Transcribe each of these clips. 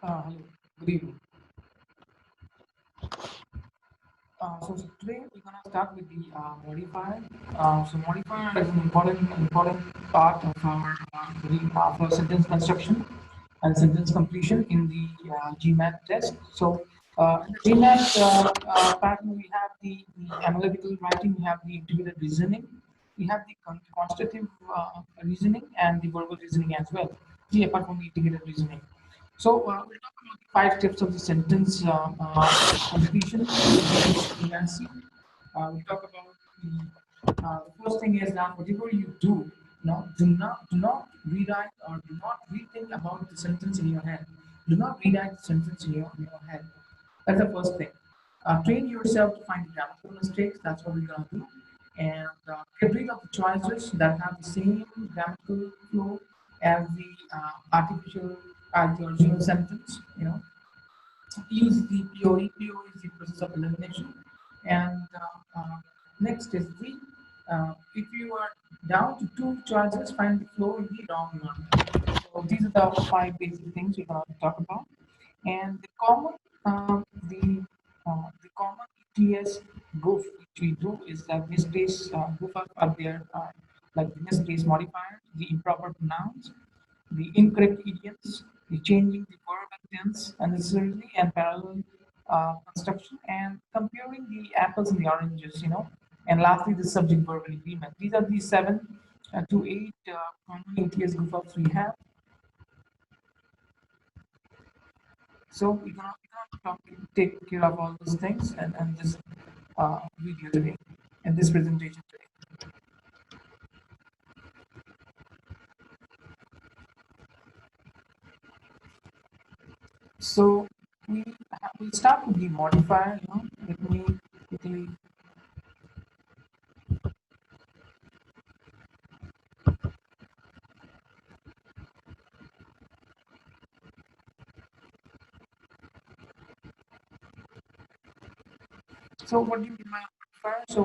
Hello, good evening. So today we're gonna start with the modifier. So modifier is an important part of our sentence construction and sentence completion in the GMAT test. So in the GMAT pattern, we have the analytical writing, we have the integrated reasoning, we have the constitutive reasoning, and the verbal reasoning as well. Apart from the integrated reasoning. So we'll talk about the 5 steps of the sentence completion. We'll talk about the first thing is that whatever you do, do not rewrite or do not rethink about the sentence in your head. Do not rewrite the sentence in your head. That's the first thing. Train yourself to find the grammatical mistakes. That's what we're gonna do. And get rid of the choices that have the same grammatical flow as the as the original sentence. Use the POE. POE is the process of elimination. And next is if you are down to 2 choices, find the flow in the wrong one. So these are the 5 basic things we're going to talk about. And the common ETS goof which we do is that misplaced goof are there, like the misplaced modifier, the improper pronouns, the incorrect idioms, the changing the verb and tense unnecessarily, and parallel construction, and comparing the apples and the oranges. And lastly, the subject verb agreement. These are the 7 to 8 common ATS group ups we have. So we're gonna take care of all those things and this video today and this presentation today. So we'll start with the modifier. Let me quickly. So what do you mean by modifier? So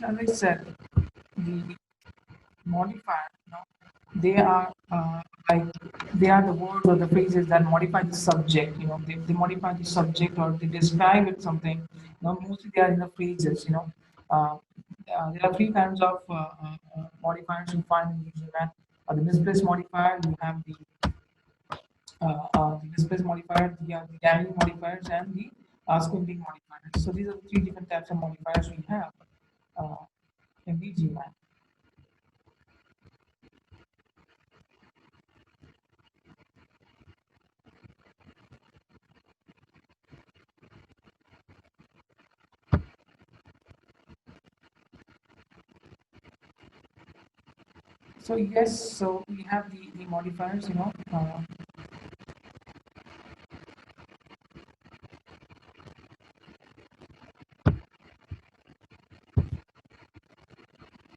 as I said, the modifier, they are like they are the words or the phrases that modify the subject. They modify the subject or they describe it something. Mostly they are in the phrases. Uh, there are 3 kinds of modifiers you find in the GMAT. The misplaced modifier, you have the misplaced modifier, the dangling modifiers, and the squinting modifiers. So these are the 3 different types of modifiers we have uh, in the GMAT. So yes, so we have the modifiers.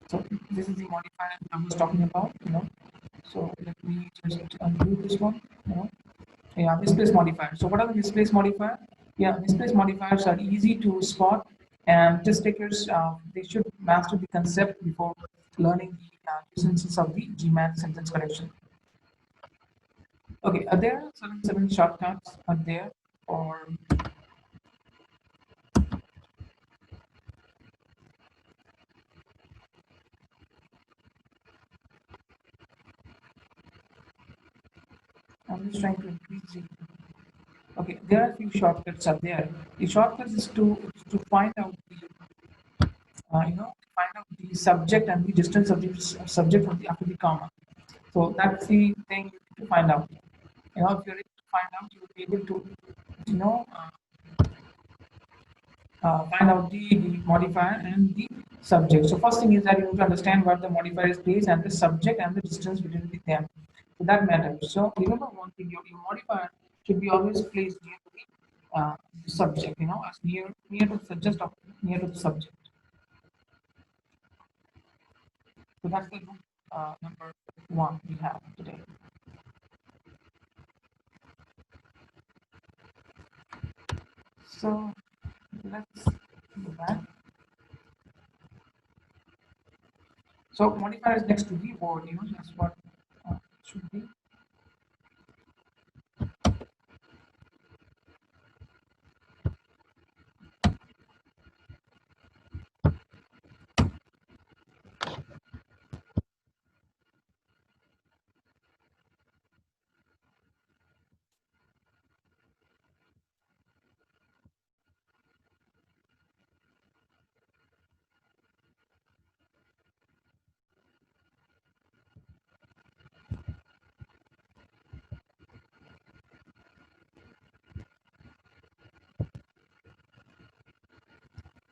So this is the modifier I was talking about. So let me just undo this one. Yeah, misplaced modifier. So what are the misplaced modifier? Yeah, misplaced modifiers are easy to spot, and test takers they should master the concept before learning the nuances of the GMAT sentence correction. Okay, are there seven shortcuts are there or I'm just trying to increase the. Okay, there are a few shortcuts are there. The shortcuts is to find out find out the subject and the distance of the subject from the after the comma. So that's the thing to find out. If you're able to find out, you will be able to, you know, find out the modifier and the subject. So first thing is that you have to understand what the modifier is placed and the subject and the distance between them. So that matters. So remember one thing: your modifier should be always placed near to the subject. As near to the just near to the subject. So that's the rule number 1 we have today. So let's go back. So modifier is next to the word. That's what it should be.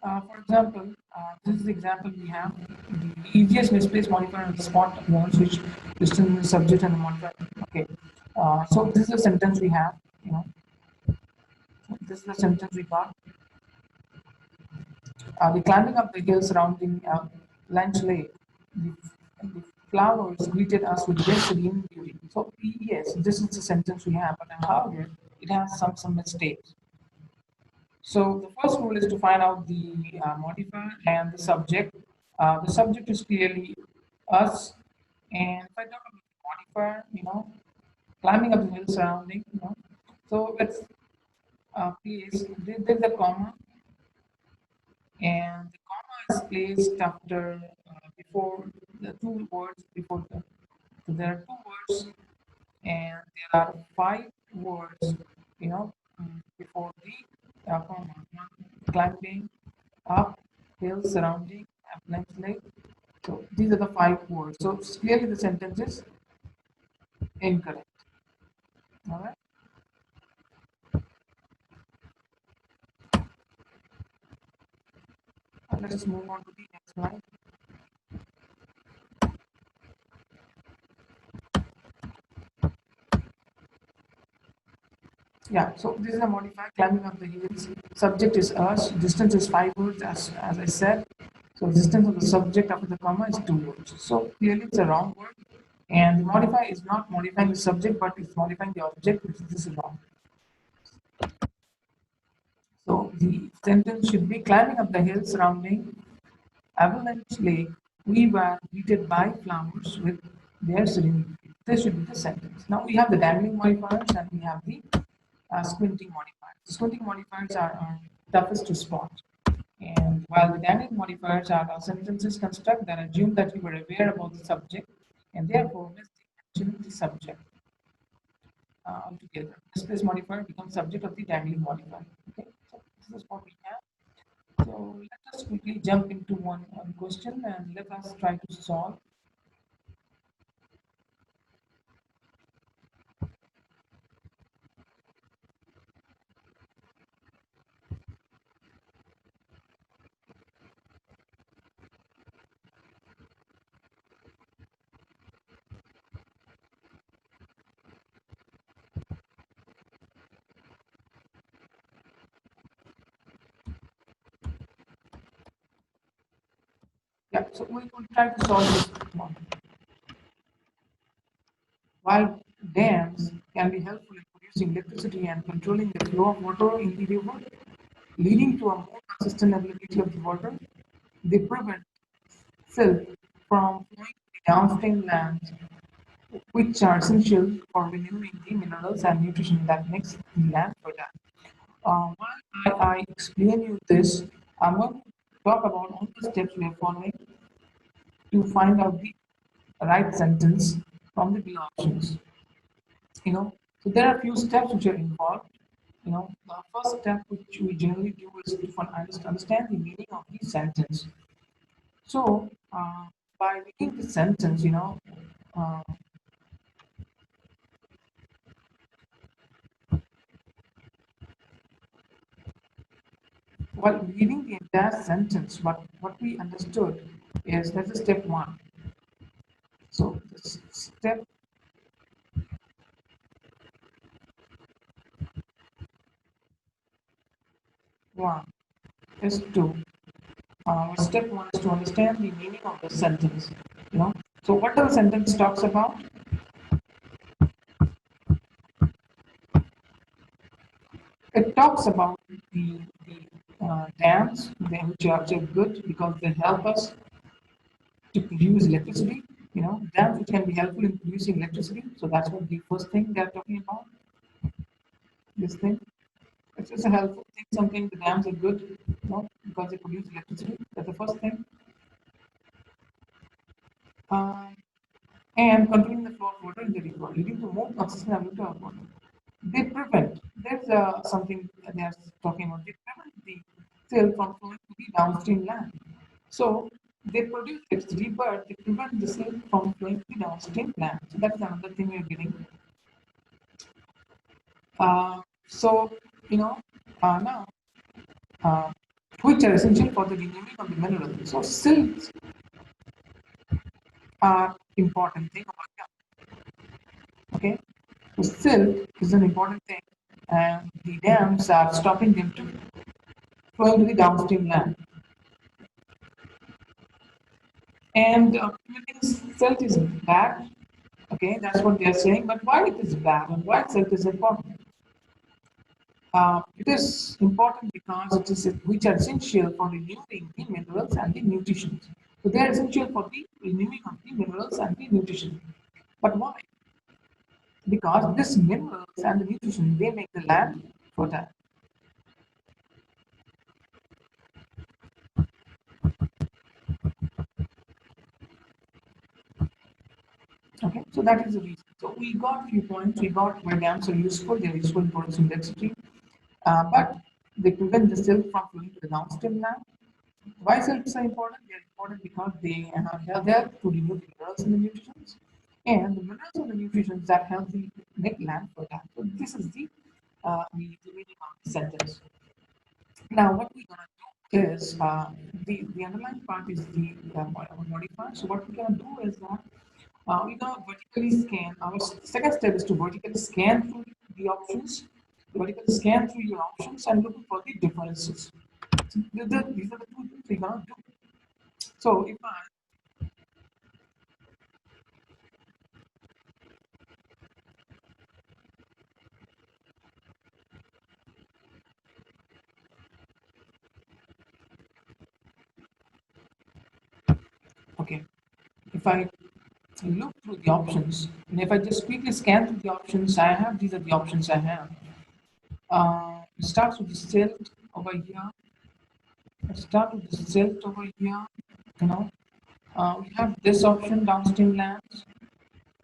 For example, this is the example we have. The easiest misplaced modifier on the spot won't switch between the subject and the modifier. Okay. So this is a sentence we have. You know, this is the sentence we got. The climbing up the hill surrounding Lunch Lake, the flowers greeted us with their serene beauty. So yes, this is the sentence we have, but however, it has some mistakes. So the first rule is to find out the modifier and the subject. The subject is clearly us, and if I talk about the modifier, climbing up the hill surrounding, so let's place there's a comma, and the comma is placed after before the two words before the. So there are two words, and there are five words, before the comma. Climbing up hill surrounding Appalachian Lake. So these are the five words. So clearly the sentence is incorrect. All right. Let's move on to the next slide. Yeah. So this is a modifier climbing up the hills. Subject is us. Distance is five words, as I said. So distance of the subject after the comma is two words. So clearly it's a wrong word. And the modifier is not modifying the subject, but it's modifying the object, which this is wrong. So the sentence should be climbing up the hill surrounding Avalanche Lake. We were greeted by flowers with their serenity. This should be the sentence. Now we have the dangling modifiers and we have the squinting modifiers. The squinting modifiers are toughest to spot. And while the dangling modifiers are sentences construct that assume that you were aware about the subject and therefore miss the mention of the subject altogether. This modifier becomes subject of the dangling modifier. Okay, so this is what we have. So let us quickly jump into one question and let us try to solve. Yeah, so we will try to solve this one. While dams can be helpful in producing electricity and controlling the flow of water in the river, leading to a more consistent availability of the water, they prevent silt from flowing to the downstream lands, which are essential for renewing the minerals and nutrition that makes the land fertile. While I explain you this, I'm going to talk about all the steps we are following to find out the right sentence from the below options. So there are a few steps which are involved. The first step which we generally do is to understand the meaning of the sentence. So by reading the sentence, uh, while reading the entire sentence, what we understood is that is step one. So step one is to step one is to understand the meaning of the sentence. So what the sentence talks about? It talks about the dams, which are good because they help us to produce electricity. Dams which can be helpful in producing electricity. So that's what the first thing they're talking about. This thing. It's just a helpful thing. Something the dams are good, because they produce electricity. That's the first thing. Um, and controlling the flow of water in the river, leading to more consistent availability of water. They prevent. There's something they are talking about. They prevent the silt from flowing to the downstream land. So they produce electricity, but they prevent the silt from flowing to the downstream land. So that's another thing we're getting. So now uh, which are essential for the renewing of the mineral. So silts are important thing about that. Okay, so silt is an important thing, and the dams are stopping them to flow into the downstream land. And silt is bad. Okay, that's what they are saying. But why it is bad and why silt is important? It is important because it is which are essential for renewing the minerals and the nutrition. So they are essential for the renewing of the minerals and the nutrition. But why? Because this minerals and the nutrition they make the land fertile. Okay, so that is the reason. So we got few points. We got why dams are useful. They are useful for its complexity, but they prevent the silt from flowing to the downstream land. Why silts are important? They are important because they are there to remove the minerals and the nutrients, and the minerals and the nutrients that help the make land fertile. So this is the meaning of the sentence. Now, what we're gonna do is the underlying part is the modifier. So what we're gonna do is that we're gonna vertically scan. Our second step is to vertically scan through the options. Vertically scan through your options and look for the differences. So these are the two things we're gonna do. So if I okay, if I look through the options, and if I just quickly scan through the options I have, these are the options I have. It starts with the silt over here. Start with the silt over here. You know, we have this option downstream lands,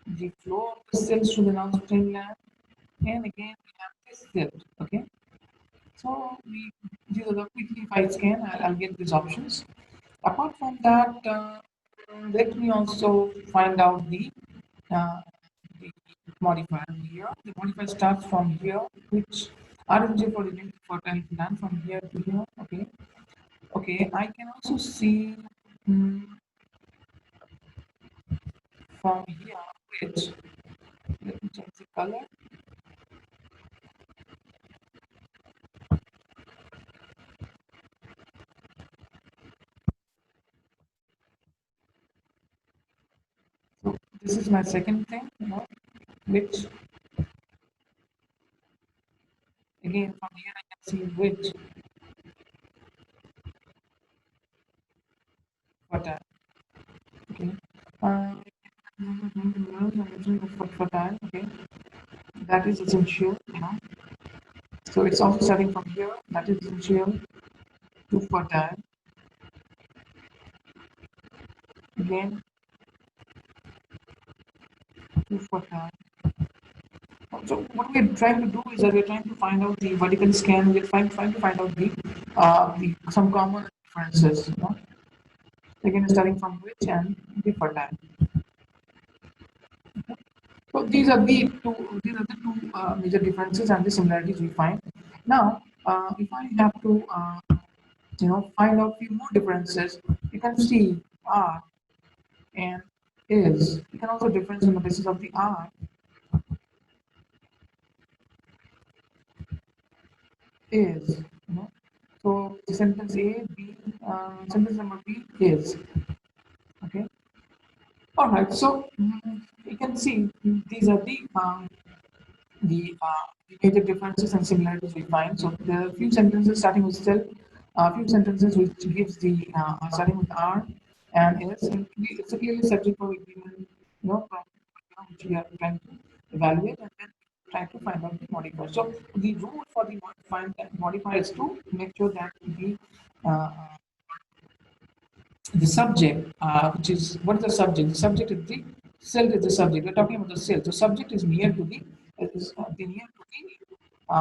the flow of the silts to the downstream land, and again we have this silt. Okay, so we these are the quickly if I scan, I'll get these options. Apart from that, let me also find out the modifier here. The modifier starts from here, which RNG for the fertile land from here to here. Okay, okay. I can also see mm, from here, which let me change the color. So this is my second thing, which again from here I can see which fertile. Okay. Uh, fertile. Okay. That is essential. So it's also starting from here. That is essential to fertile. Again, to fertile. So what we're trying to do is that we're trying to find out the vertical scan. We're trying to find out the some common differences. Again, starting from which and the fertile. So these are the two major differences and the similarities we find. Now, if I have to find out few more differences, you can see R and is. You can also difference on the basis of the R is. So the sentence A, B, sentence number B is. Okay. All right. So you can see these are the major differences and similarities we find. So there are a few sentences starting with self, a few sentences which gives the starting with R and is. And it's a clearly subject for agreement, which we are trying to evaluate and then try to find out the modifier. So the rule for the modifier is to make sure that uh, the subject, which is what is the subject? The subject is the cell is the subject. We're talking about the cell. So subject is near to the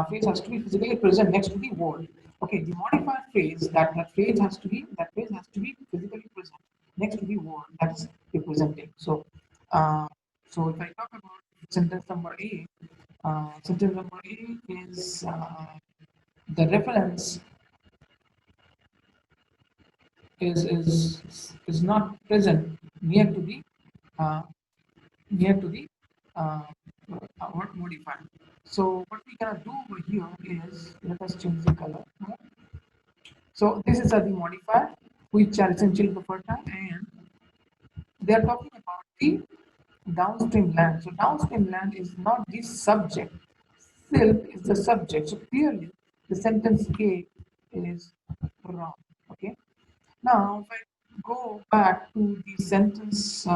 phrase has to be physically present next to the word. Okay, the modifier phrase that phrase has to be physically present next to the word that is representing. Uh, so if I talk about sentence number A, sentence number A is the reference is not present near to the uh, near to the uh, our modifier. So what we gonna do over here is let us change the color. So this is the modifier which are essential for fertile, and they are talking about the downstream land. So downstream land is not the subject. Silk is the subject. So clearly the sentence A is wrong. Okay. Now if I go back to the sentence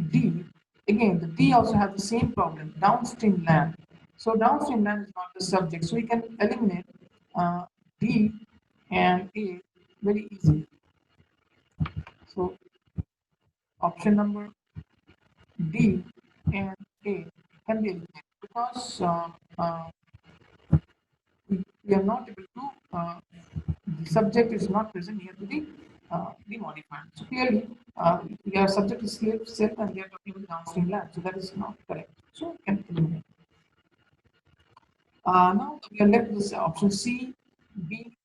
D, again the D also has the same problem, downstream land. So downstream land is not the subject. So we can eliminate D and A very easily. So option number D and A can be eliminated because we are not able to, the subject is not present here to the modifier. So clearly, your subject is self and they are talking about downstream land. So that is not correct. So we can eliminate. Now we are left with option C, B.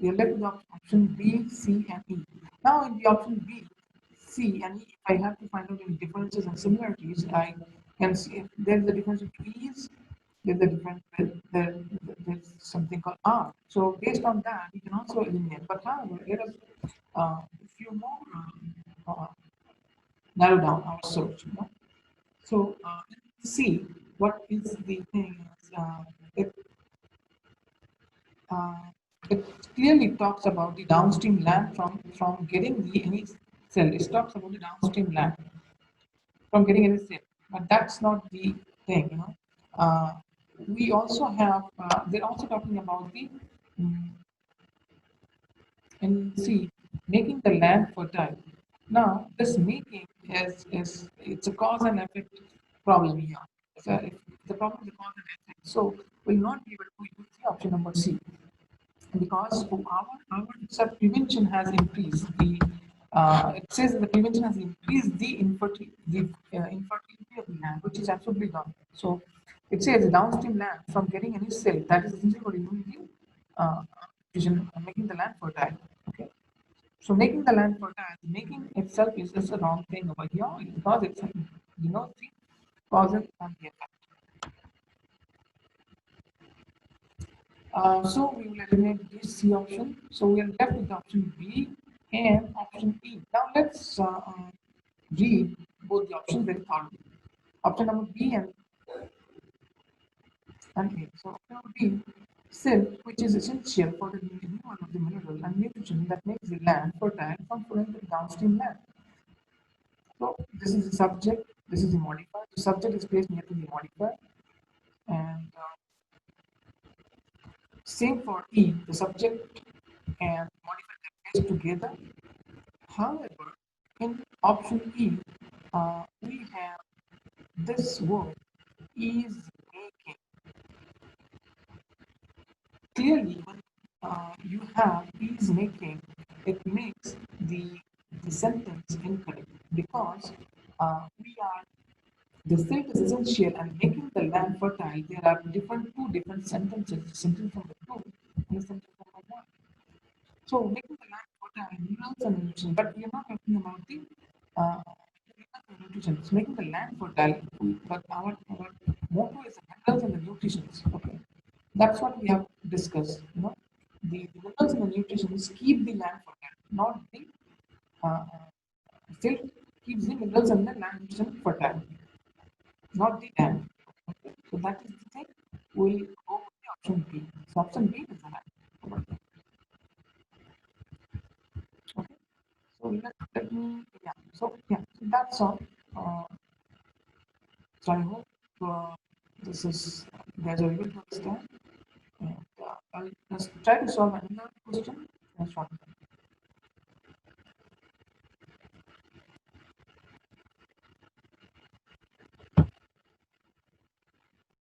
We are left with option B, C, and E. Now in the option B, C, and E, if I have to find out any differences and similarities, I can see if there is a difference between E's, there's a difference, there's something called R. So based on that, we can also eliminate. But however, let us a few more narrow down our search. You know? So see what is the thing. It uh, it clearly talks about the downstream land from getting the any cell. It talks about the downstream land from getting any cell, but that's not the thing. You know, we also have. They're also talking about the mm, and see making the land fertile. Now this making is it's a cause and effect problem here. So if the problem is a cause and effect, so we'll not be able to use the option number C because our prevention has increased the it says the prevention has increased infertility of the land, which is absolutely wrong. So it says downstream land from getting any cell that is essential for removing the making the land fertile. Okay. So making the land fertile, making itself is a wrong thing over here because it's the causes and the effect. So we will eliminate this C option. So we are left with option B and option E. Now let's read both the options very thoroughly. Option number B and A. So option number B, silt, which is essential for the renewal of the mineral and nutrition that makes the land fertile from flowing to the downstream land. So this is the subject, this is the modifier. The subject is placed near to the modifier, and same for E. The subject and modifier are placed together. However, in option E, we have this word is making. Clearly, when you have is making, it makes the sentence incorrect because we are the state is essential and making the land fertile. There are two different sentences, sentence number two and sentence number one. So making the land fertile, minerals and nutrition, but we are not talking about the minerals and nutrition. It's making the land fertile, but our motto is the minerals and the nutrition. Okay, that's what we have discussed. You know, the minerals and the nutrition keep the land fertile, not the still keeps the minerals and the land nutrition fertile, not the land. Okay, so that is the thing. We'll go with the option B. So option B is the land. Okay. So let me, yeah. So that's all. So I hope this is you guys are able to understand, and I'll just try to solve another question in a short